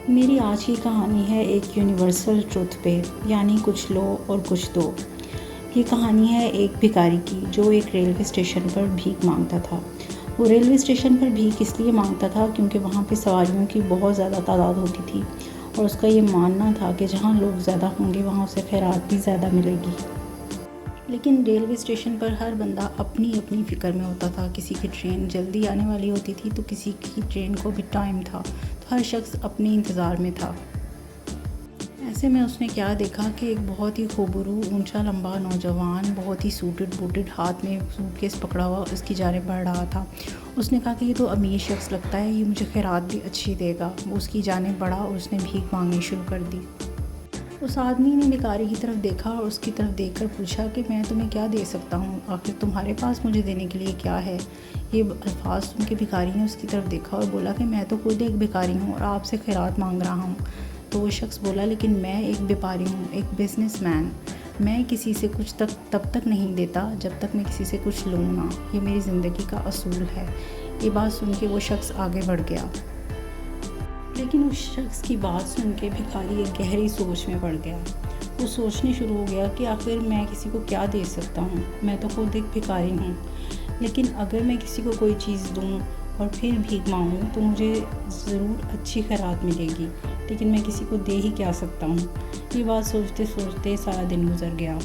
میری آج کی کہانی ہے ایک یونیورسل ٹروتھ پہ، یعنی کچھ لو اور کچھ دو۔ یہ کہانی ہے ایک بھکاری کی جو ایک ریلوے اسٹیشن پر بھیک مانگتا تھا۔ وہ ریلوے اسٹیشن پر بھیک اس لیے مانگتا تھا کیونکہ وہاں پہ سواریوں کی بہت زیادہ تعداد ہوتی تھی اور اس کا یہ ماننا تھا کہ جہاں لوگ زیادہ ہوں گے وہاں اسے خیرات بھی زیادہ ملے گی۔ لیکن ریلوے اسٹیشن پر ہر بندہ اپنی اپنی فکر میں ہوتا تھا۔ کسی کی ٹرین جلدی آنے والی ہوتی تھی تو کسی کی ٹرین کو بھی ٹائم تھا، تو ہر شخص اپنے انتظار میں تھا۔ ایسے میں اس نے کیا دیکھا کہ ایک بہت ہی خوبرو اونچا لمبا نوجوان بہت ہی سوٹڈ بوٹڈ ہاتھ میں سوٹ کیس پکڑا ہوا اس کی جانب بڑھ رہا تھا۔ اس نے کہا کہ یہ تو امیر شخص لگتا ہے، یہ مجھے خیرات بھی اچھی دے گا۔ وہ اس کی جانب بڑھا اور اس نے بھیک مانگنی شروع کر دی۔ اس آدمی نے بھکاری کی طرف دیکھا اور اس کی طرف دیکھ کر پوچھا کہ میں تمہیں کیا دے سکتا ہوں؟ آخر تمہارے پاس مجھے دینے کے لیے کیا ہے؟ یہ الفاظ سن کے بھکاری نے اس کی طرف دیکھا اور بولا کہ میں تو خود ایک بھکاری ہوں اور آپ سے خیرات مانگ رہا ہوں۔ تو وہ شخص بولا لیکن میں ایک بیپاری ہوں، ایک بزنس مین۔ میں کسی سے کچھ تب تک نہیں دیتا جب تک میں کسی سے کچھ لوں نہ۔ یہ میری زندگی کا اصول ہے۔ یہ بات سن کے وہ شخص آگے بڑھ گیا، لیکن اس شخص کی بات سن کے بھکاری ایک گہری سوچ میں پڑ گیا۔ وہ سوچنے شروع ہو گیا کہ آخر میں کسی کو کیا دے سکتا ہوں؟ میں تو خود ایک بھکاری ہوں، لیکن اگر میں کسی کو کوئی چیز دوں اور پھر بھیک مانگوں تو مجھے ضرور اچھی خیرات ملے گی، لیکن میں کسی کو دے ہی کیا سکتا ہوں؟ یہ بات سوچتے سوچتے سارا دن گزر گیا۔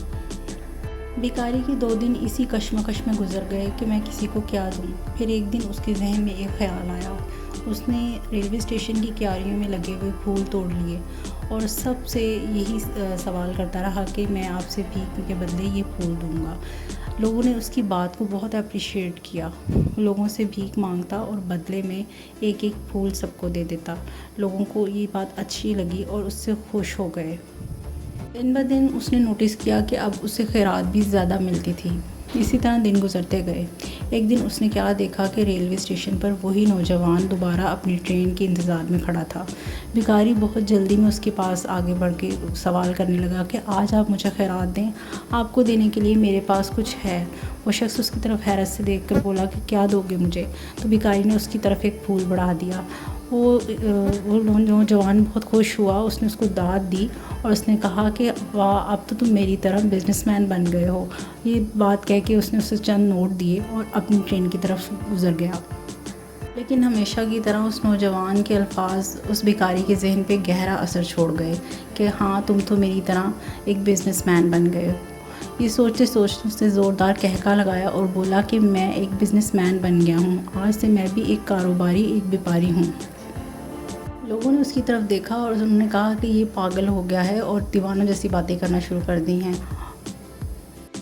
بھکاری کے 2 دن اسی کشمکش میں گزر گئے کہ میں کسی کو کیا دوں۔ پھر ایک دن اس کے ذہن میں ایک خیال آیا۔ اس نے ریلوے اسٹیشن کی کیاریوں میں لگے ہوئے پھول توڑ لیے اور سب سے یہی سوال کرتا رہا کہ میں آپ سے بھیک کے بدلے یہ پھول دوں گا۔ لوگوں نے اس کی بات کو بہت اپریشیٹ کیا۔ لوگوں سے بھیک مانگتا اور بدلے میں ایک ایک پھول سب کو دے دیتا۔ لوگوں کو یہ بات اچھی لگی اور اس سے خوش ہو گئے۔ دن بہ دن اس نے نوٹس کیا کہ اب اسے خیرات بھی زیادہ ملتی تھی۔ اسی طرح دن گزرتے گئے۔ ایک دن اس نے کیا دیکھا کہ ریلوے اسٹیشن پر وہی نوجوان دوبارہ اپنی ٹرین کے انتظار میں کھڑا تھا۔ بھکاری بہت جلدی میں اس کے پاس آگے بڑھ کے سوال کرنے لگا کہ آج آپ مجھے خیرات دیں، آپ کو دینے کے لیے میرے پاس کچھ ہے۔ وہ شخص اس کی طرف حیرت سے دیکھ کر بولا کہ کیا دو گے مجھے؟ تو بھکاری نے اس کی طرف ایک پھول بڑھا دیا۔ وہ نوجوان بہت خوش ہوا، اس نے اس کو داد دی اور اس نے کہا کہ واہ اب تو تم میری طرح بزنس مین بن گئے ہو۔ یہ بات کہہ کے اس نے اسے چند نوٹ دیے اور اپنی ٹرین کی طرف گزر گیا۔ لیکن ہمیشہ کی طرح اس نوجوان کے الفاظ اس بھکاری کے ذہن پہ گہرا اثر چھوڑ گئے کہ ہاں تم تو میری طرح ایک بزنس مین بن گئے ہو۔ یہ سوچتے سوچتے اس نے زوردار قہقہ لگایا اور بولا کہ میں ایک بزنس مین بن گیا ہوں، آج سے میں بھی ایک کاروباری، ایک بیپاری ہوں۔ لوگوں نے اس کی طرف دیکھا اور انہوں نے کہا کہ یہ پاگل ہو گیا ہے اور دیوانوں جیسی باتیں کرنا شروع کر دی ہیں۔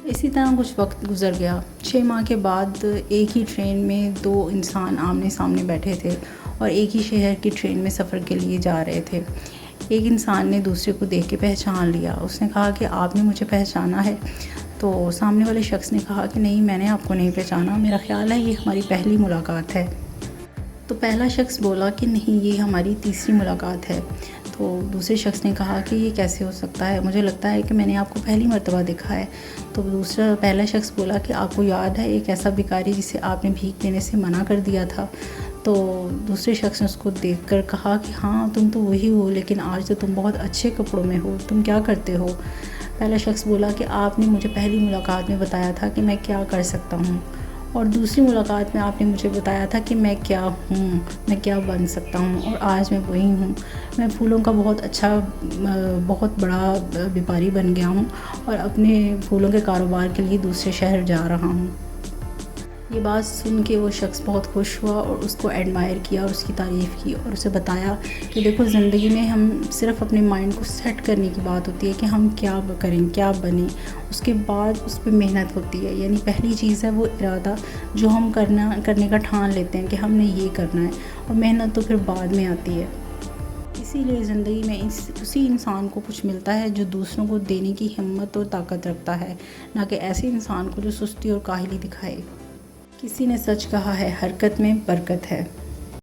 اسی طرح کچھ وقت گزر گیا۔ 6 ماہ کے بعد ایک ہی ٹرین میں 2 انسان آمنے سامنے بیٹھے تھے اور ایک ہی شہر کی ٹرین میں سفر کے لیے جا رہے تھے۔ ایک انسان نے دوسرے کو دیکھ کے پہچان لیا۔ اس نے کہا کہ آپ نے مجھے پہچانا ہے؟ تو سامنے والے شخص نے کہا کہ نہیں، میں نے آپ کو نہیں پہچانا، میرا خیال ہے یہ ہماری پہلی ملاقات ہے۔ تو پہلا شخص بولا کہ نہیں، یہ ہماری تیسری ملاقات ہے۔ تو دوسرے شخص نے کہا کہ یہ کیسے ہو سکتا ہے، مجھے لگتا ہے کہ میں نے آپ کو پہلی مرتبہ دیکھا ہے۔ تو پہلا شخص بولا کہ آپ کو یاد ہے ایک ایسا بھکاری جسے آپ نے بھیک دینے سے منع کر دیا تھا؟ تو دوسرے شخص نے اس کو دیکھ کر کہا کہ ہاں تم تو وہی ہو، لیکن آج تو تم بہت اچھے کپڑوں میں ہو، تم کیا کرتے ہو؟ پہلا شخص بولا کہ آپ نے مجھے پہلی ملاقات میں بتایا تھا کہ میں کیا کر سکتا ہوں، اور دوسری ملاقات میں آپ نے مجھے بتایا تھا کہ میں کیا ہوں، میں کیا بن سکتا ہوں، اور آج میں وہی ہوں۔ میں پھولوں کا بہت بڑا بیپاری بن گیا ہوں اور اپنے پھولوں کے کاروبار کے لیے دوسرے شہر جا رہا ہوں۔ یہ بات سن کے وہ شخص بہت خوش ہوا اور اس کو ایڈمائر کیا اور اس کی تعریف کی اور اسے بتایا کہ دیکھو زندگی میں ہم صرف اپنے مائنڈ کو سیٹ کرنے کی بات ہوتی ہے کہ ہم کیا کریں، کیا بنیں، اس کے بعد اس پہ محنت ہوتی ہے۔ یعنی پہلی چیز ہے وہ ارادہ جو ہم کرنے کا ٹھان لیتے ہیں کہ ہم نے یہ کرنا ہے، اور محنت تو پھر بعد میں آتی ہے۔ اسی لیے زندگی میں اسی انسان کو کچھ ملتا ہے جو دوسروں کو دینے کی ہمت اور طاقت رکھتا ہے، نہ کہ ایسے انسان کو جو سستی اور کاہلی دکھائے۔ کسی نے سچ کہا ہے، حرکت میں برکت ہے۔